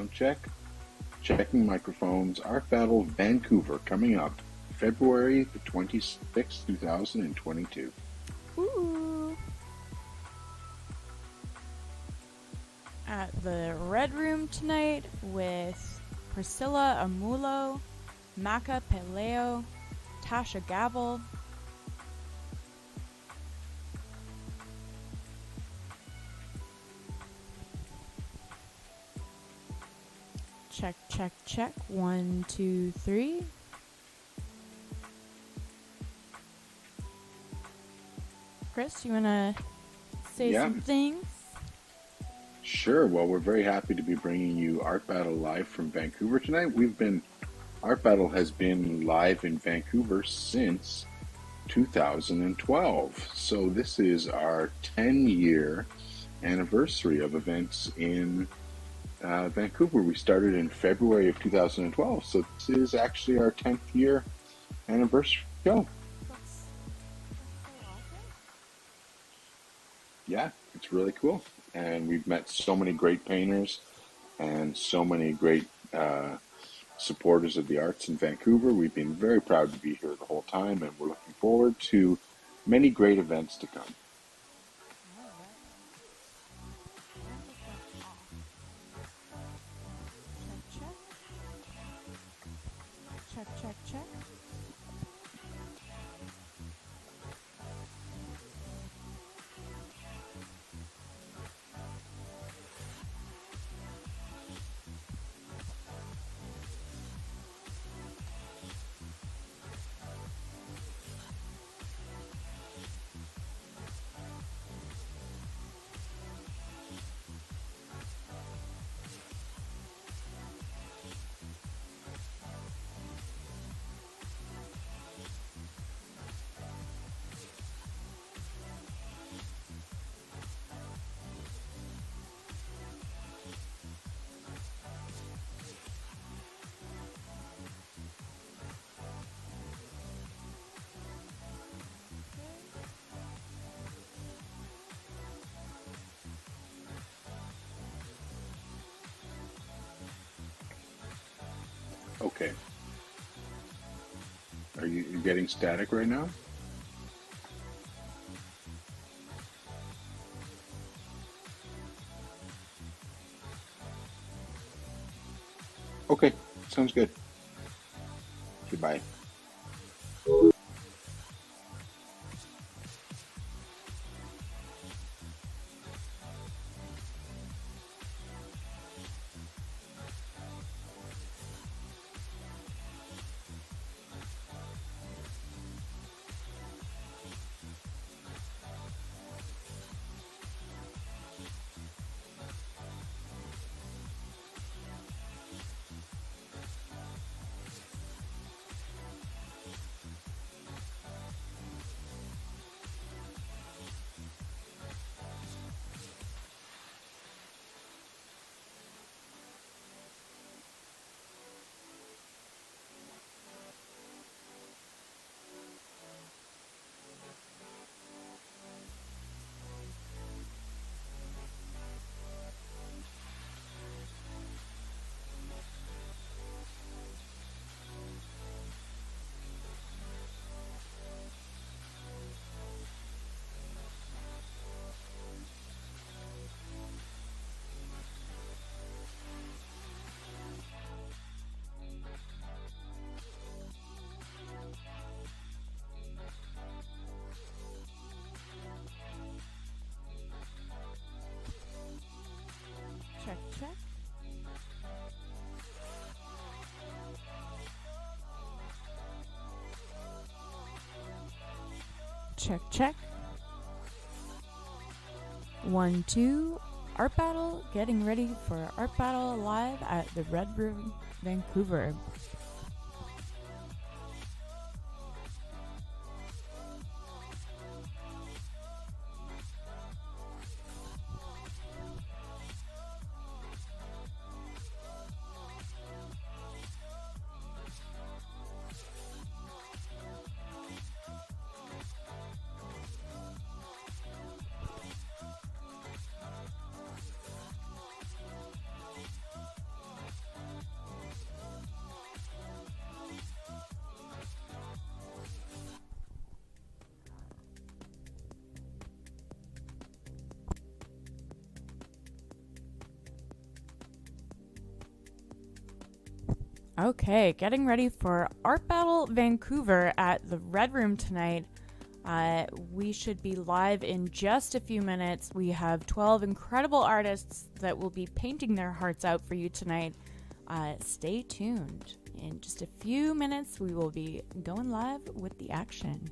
Sound check. Checking microphones. Art Battle Vancouver coming up February the 26th, 2022. Ooh. At the Red Room tonight with Priscilla Omulo, Maca Pelayo, Tasha Gavel. Check, check, check. 1, 2, 3. Chris, you want to say some things? Sure. Well, we're very happy to be bringing you Art Battle live from Vancouver tonight. Art Battle has been live in Vancouver since 2012. So this is our 10-year anniversary of events in Vancouver. We started in February of 2012. So this is actually our 10th year anniversary show. That's so awesome. Yeah, it's really cool. And we've met so many great painters and so many great supporters of the arts in Vancouver. We've been very proud to be here the whole time, and we're looking forward to many great events to come. Check, check, check. Okay. Are you getting static right now? Okay, sounds good. Goodbye. Check, check. Check, check. 1, 2. Art Battle, getting ready for Art Battle live at the Red Room, Vancouver. Okay, getting ready for Art Battle Vancouver at the Red Room tonight. We should be live in just a few minutes. We have 12 incredible artists that will be painting their hearts out for you tonight. Stay tuned. In just a few minutes, we will be going live with the action.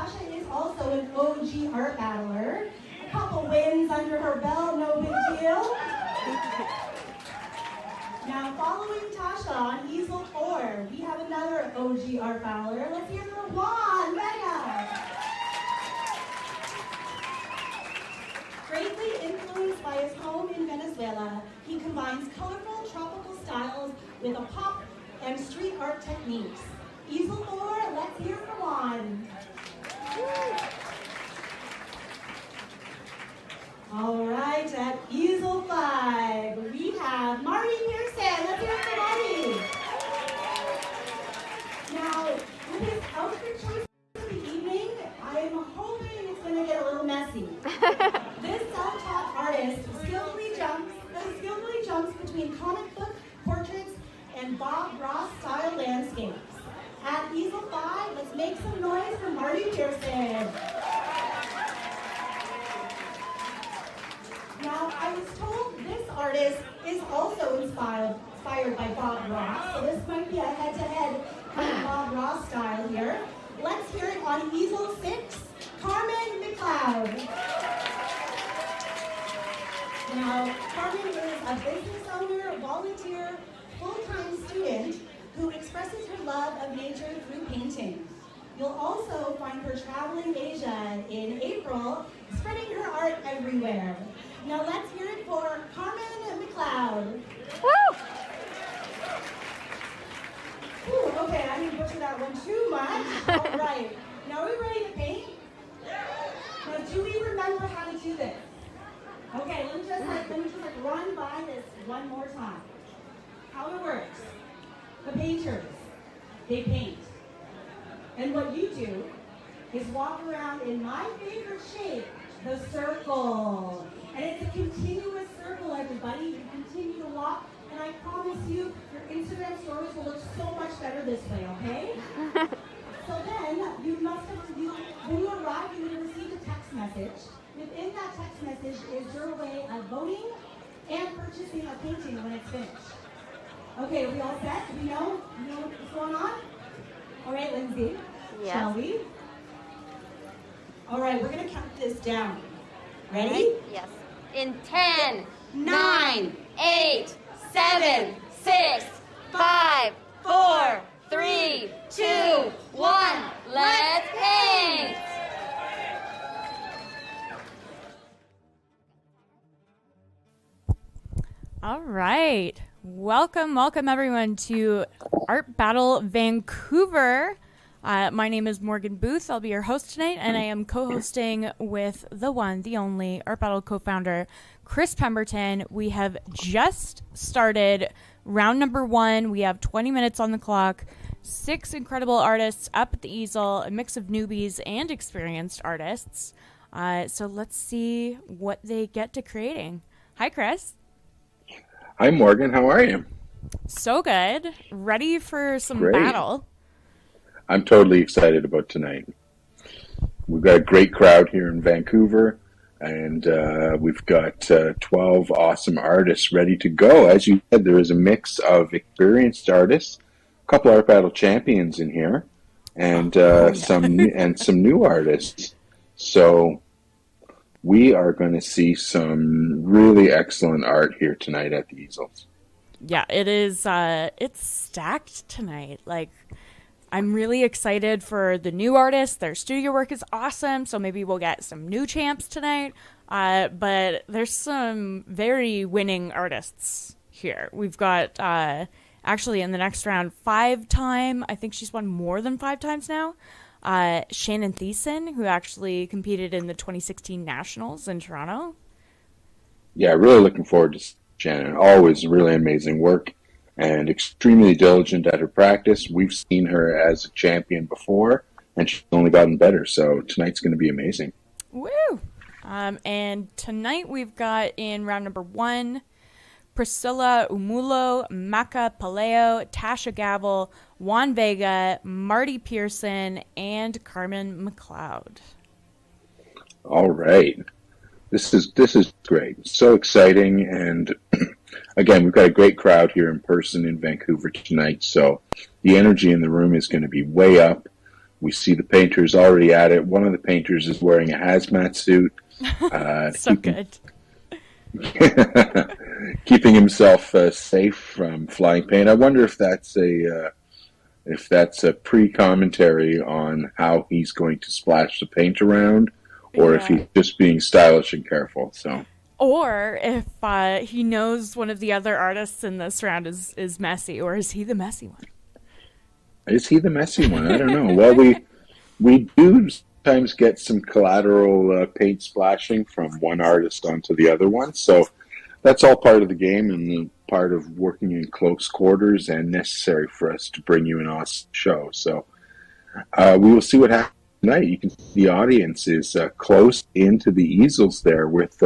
Tasha is also an OG art battler. A couple wins under her belt, no big deal. Now, following Tasha on easel 4, we have another OG art battler. Let's hear from Juan Mega. Greatly influenced by his home in Venezuela, he combines colorful tropical styles with a pop and street art techniques. Easel 4, let's hear from Juan. All right, at easel 5, we have Marty Pearson. Let's hear from Marty. Now, with his outfit choice for the evening, I'm hoping it's going to get a little messy. This self-taught artist skillfully jumps between comic book portraits and Bob Ross style landscapes. At easel 5, let's make some noise for Marty Pearson. Now, I was told this artist is also inspired by Bob Ross, so this might be a head-to-head kind of Bob Ross style here. Let's hear it on easel 6, Carmen MacLeod. Now, Carmen is a business owner, volunteer, full-time student who expresses her love of nature through painting. You'll also find her traveling Asia in April, spreading her art everywhere. Now let's hear it for Carmen MacLeod. Woo! Ooh, okay, I didn't butcher that one too much. All right. Now are we ready to paint? Now do we remember how to do this? Okay, let me just run by this one more time. How it works. The painters, they paint. And what you do is walk around in my favorite shape, the circle. And it's a continuous circle, everybody. You continue to walk, and I promise you, your Instagram stories will look so much better this way, okay? So then, when you arrive, you would have received a text message. Within that text message is your way of voting and purchasing a painting when it's finished. Okay, are we all set? Do we know? You know what's going on? All right, Lindsay. Yes. Shall we? All right, we're going to count this down. Ready? Right. Yes. In 10, 9, 8, 7, 6, 5, 4, 3, 2, 1. Let's paint! All right. Welcome everyone to Art Battle Vancouver. My name is Morgan Booth. I'll be your host tonight, and I am co-hosting with the one, the only Art Battle co-founder, Chris Pemberton. We have just started round number 1. We have 20 minutes on the clock, 6 incredible artists up at the easel, a mix of newbies and experienced artists. So let's see what they get to creating. Hi, Chris. Hi, Morgan. How are you? So good. Ready for some Great. battle. I'm totally excited about tonight. We've got a great crowd here in Vancouver, and we've got 12 awesome artists ready to go. As you said, there is a mix of experienced artists, a couple Art Battle champions in here, and some new artists. So we are going to see some really excellent art here tonight at the easels. Yeah, it is. It's stacked tonight. Like, I'm really excited for the new artists. Their studio work is awesome, so maybe we'll get some new champs tonight. But there's some very winning artists here. We've got, actually, in the next round, 5-time. I think she's won more than 5 times now. Shannon Thiesen, who actually competed in the 2016 Nationals in Toronto. Yeah, really looking forward to Shannon. Always really amazing work and extremely diligent at her practice. We've seen her as a champion before, and she's only gotten better. So tonight's going to be amazing. Woo! And tonight we've got in round number 1, Priscilla Omulo, Maca Pelayo, Tasha Gavel, Juan Vega, Marty Pearson, and Carmen MacLeod. All right. This is great. So exciting. And again, we've got a great crowd here in person in Vancouver tonight. So the energy in the room is going to be way up. We see the painters already at it. One of the painters is wearing a hazmat suit. So good. Keeping himself safe from flying paint. I wonder if that's a pre-commentary on how he's going to splash the paint around, or if he's just being stylish and careful. So, or if he knows one of the other artists in this round is messy, or is he the messy one? Is he the messy one? I don't know. Well, we do sometimes get some collateral paint splashing from one artist onto the other one, so that's all part of the game and part of working in close quarters and necessary for us to bring you an awesome show. So we will see what happens tonight. You can see the audience is close into the easels there with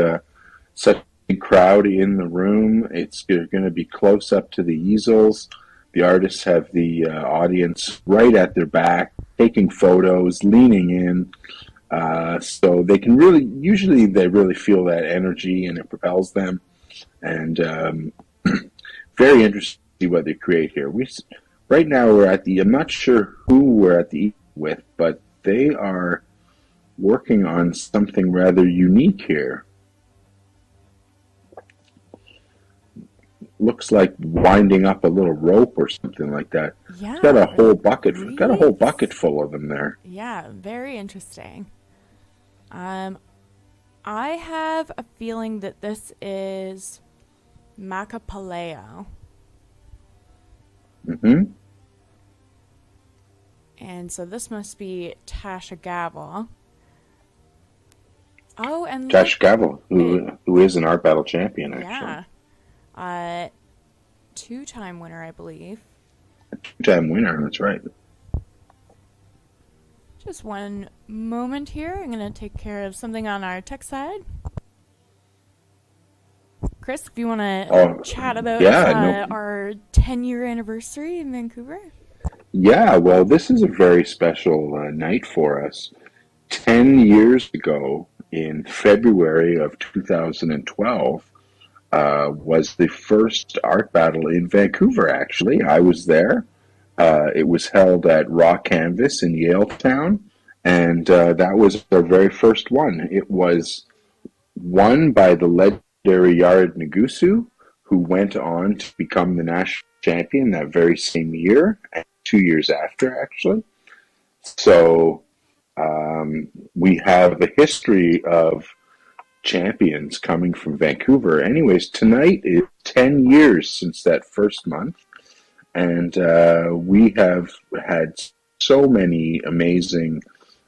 such a big crowd in the room. It's going to be close up to the easels. The artists have the audience right at their back, taking photos, leaning in. So they can usually they really feel that energy and it propels them. And very interesting to see what they create here. Right now I'm not sure who we're at the with, but they are working on something rather unique here. Looks like winding up a little rope or something like that. Yeah. It's got a whole bucket. Really? Got a whole bucket full of them there. Yeah, very interesting. I have a feeling that this is Maca Pelayo. Mm-hmm. And so this must be Tasha Gavel. Oh, and Tasha Gavel, who is an art battle champion, actually. Yeah. Two-time winner, I believe. Two-time winner, that's right. Just one moment here. I'm going to take care of something on our tech side. Chris, if you want to chat about our 10-year anniversary in Vancouver. Yeah, well, this is a very special night for us. 10 years ago, in February of 2012, was the first art battle in Vancouver, actually. I was there. It was held at Raw Canvas in Yaletown, and that was our very first one. It was won by the legendary Yared Nagusu, who went on to become the national champion that very same year, and 2 years after, actually. So we have a history of champions coming from Vancouver. Anyways, tonight is 10 years since that first month, and we have had so many amazing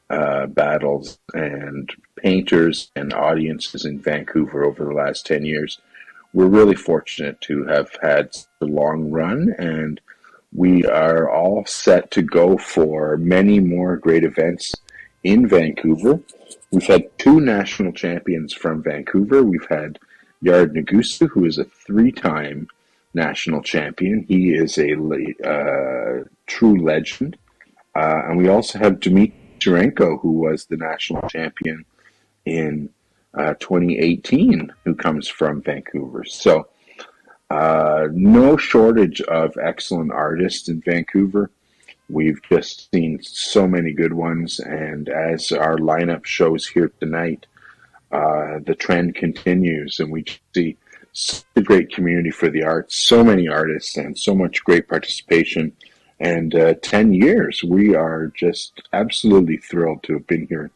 battles and painters and audiences in Vancouver over the last 10 years. We're really fortunate to have had a long run, and we are all set to go for many more great events in Vancouver. We've had 2 national champions from Vancouver. We've had Yared Nagusu, who is a 3-time national champion. He is a true legend. And we also have Dmitry Chirenko, who was the national champion in 2018, who comes from Vancouver. So no shortage of excellent artists in Vancouver. We've just seen so many good ones, and as our lineup shows here tonight, the trend continues, and we see such a great community for the arts, so many artists, and so much great participation. And 10 years, we are just absolutely thrilled to have been here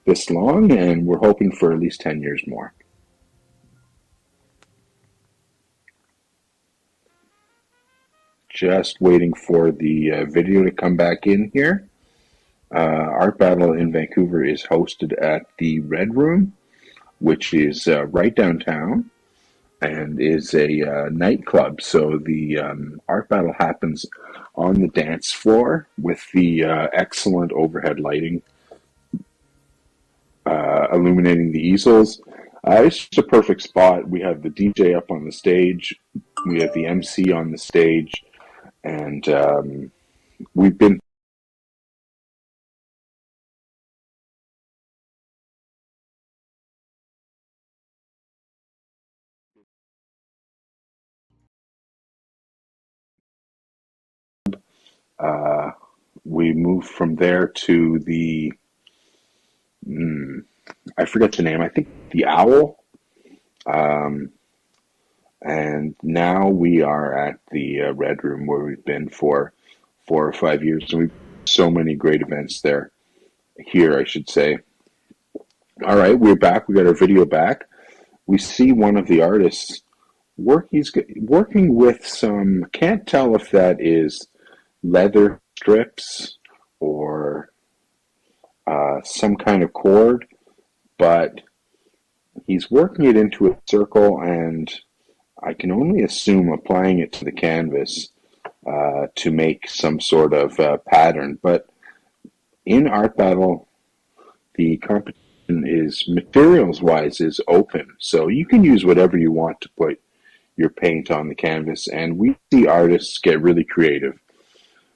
this long, and we're hoping for at least 10 years more. Just waiting for the video to come back in here. Art Battle in Vancouver is hosted at the Red Room, which is right downtown, and is a nightclub. So the Art Battle happens on the dance floor with the excellent overhead lighting illuminating the easels. It's just a perfect spot. We have the DJ up on the stage. We have the MC on the stage. And we've been we moved from there to the, I forget the name, I think the Owl. And now we are at the Red Room, where we've been for 4 or 5 years. And we've so many great events there, here, I should say. All right, we're back. We got our video back. We see one of the artists he's working with some, can't tell if that is leather strips or some kind of cord, but he's working it into a circle, and I can only assume applying it to the canvas to make some sort of pattern. But in Art Battle, the competition is, materials-wise, is open. So you can use whatever you want to put your paint on the canvas. And we see artists get really creative.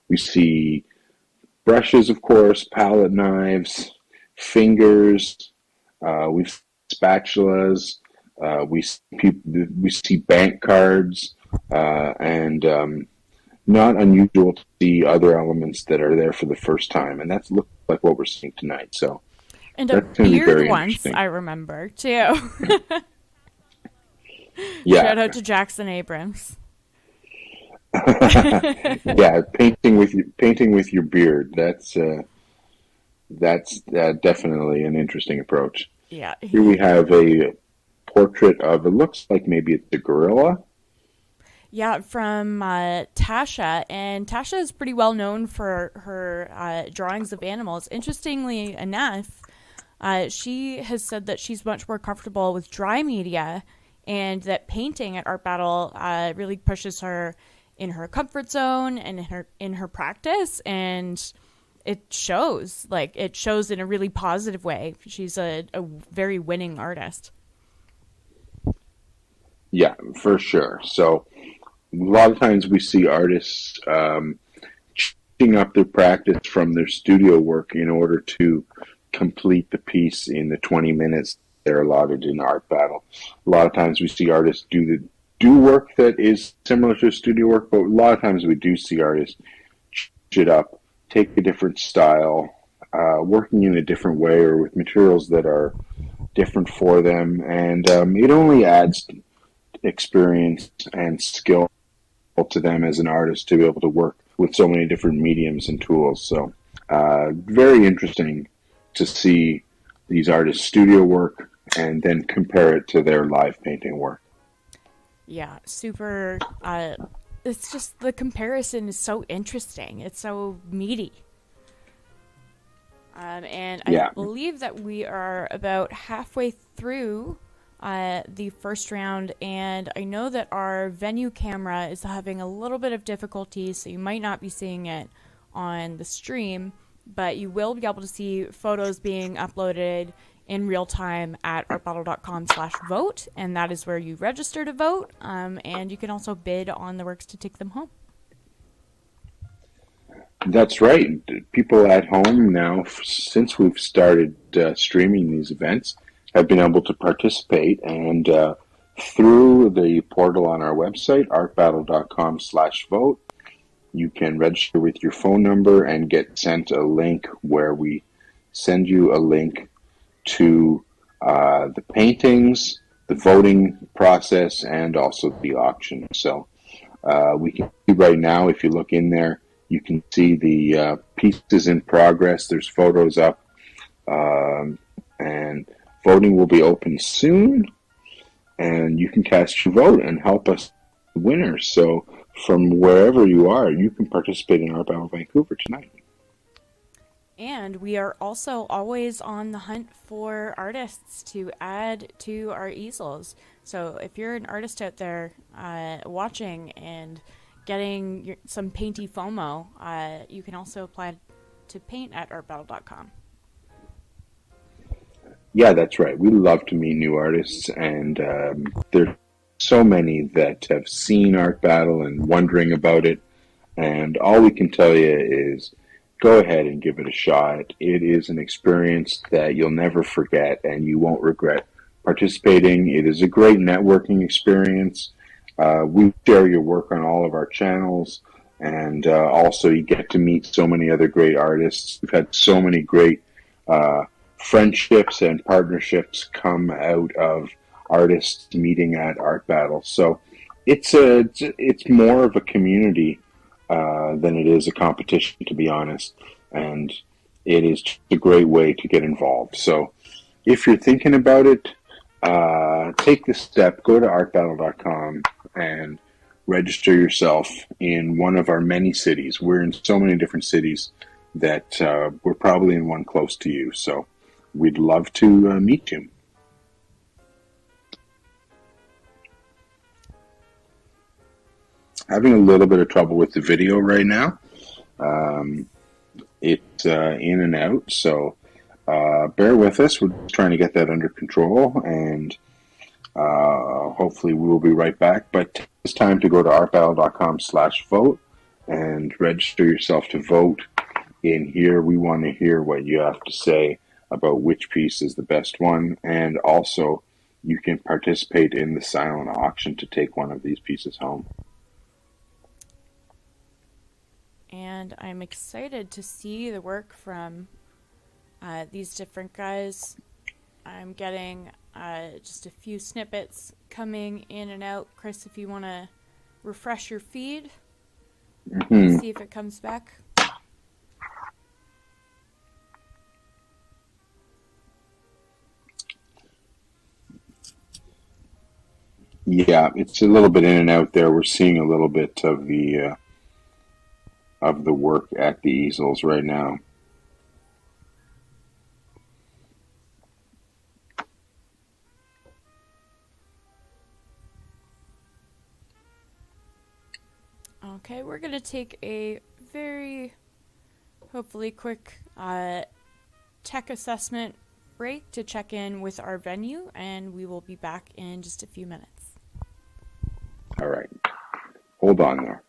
We see brushes, of course, palette knives, fingers, we see spatulas, we see bank cards, and not unusual to see other elements that are there for the first time. And that's looks like what we're seeing tonight. So. And a beard once, I remember, too. Yeah. Shout out to Jackson Abrams. Yeah, painting with your beard. That's definitely an interesting approach. Yeah. Here we have a portrait of, it looks like maybe it's a gorilla. Yeah, from Tasha. And Tasha is pretty well known for her drawings of animals. Interestingly enough, she has said that she's much more comfortable with dry media, and that painting at Art Battle really pushes her in her comfort zone and in her practice, and it shows. Like, it shows in a really positive way. She's a very winning artist. Yeah, for sure. So a lot of times we see artists changing up their practice from their studio work in order to complete the piece in the 20 minutes they're allotted in Art Battle. A lot of times we see artists do work that is similar to studio work, but a lot of times we do see artists change it up, take a different style, working in a different way or with materials that are different for them, and it only adds experience and skill to them as an artist to be able to work with so many different mediums and tools. So very interesting to see these artists' studio work and then compare it to their live painting work. Yeah, super. It's just, the comparison is so interesting. It's so meaty. And I believe that we are about halfway through the first round, and I know that our venue camera is having a little bit of difficulty, so you might not be seeing it on the stream, but you will be able to see photos being uploaded in real time at artbattle.com/vote, and that is where you register to vote, and you can also bid on the works to take them home. That's right. People at home now, since we've started streaming these events, have been able to participate, and through the portal on our website, artbattle.com/vote, you can register with your phone number and get sent a link where we send you a link to the paintings, the voting process, and also the auction. So we can see right now, if you look in there, you can see the pieces in progress. There's photos up, and voting will be open soon, and you can cast your vote and help us winners. So from wherever you are, you can participate in Art Battle Vancouver tonight. And we are also always on the hunt for artists to add to our easels. So if you're an artist out there watching and getting some painty FOMO, you can also apply to paint at artbattle.com. Yeah, that's right. We love to meet new artists, and there's so many that have seen Art Battle and wondering about it, and all we can tell you is go ahead and give it a shot. It is an experience that you'll never forget, and you won't regret participating. It is a great networking experience. We share your work on all of our channels. And also, you get to meet so many other great artists. We've had so many great friendships and partnerships come out of artists meeting at art battles. So it's more of a community than it is a competition, to be honest. And it is just a great way to get involved. So if you're thinking about it, take the step, go to artbattle.com and register yourself in one of our many cities. We're in so many different cities that we're probably in one close to you. So we'd love to meet you. Having a little bit of trouble with the video right now. It's in and out, so bear with us. We're trying to get that under control, and hopefully we will be right back. But it's time to go to artbattle.com/vote and register yourself to vote. In here, we want to hear what you have to say about which piece is the best one, and also you can participate in the silent auction to take one of these pieces home. And I'm excited to see the work from these different guys. I'm getting just a few snippets coming in and out. Chris, if you want to refresh your feed, see if it comes back. Yeah, it's a little bit in and out there. We're seeing a little bit of the work at the easels right now. Okay, we're going to take a very, hopefully quick tech assessment break to check in with our venue, and we will be back in just a few minutes. All right. Hold on there.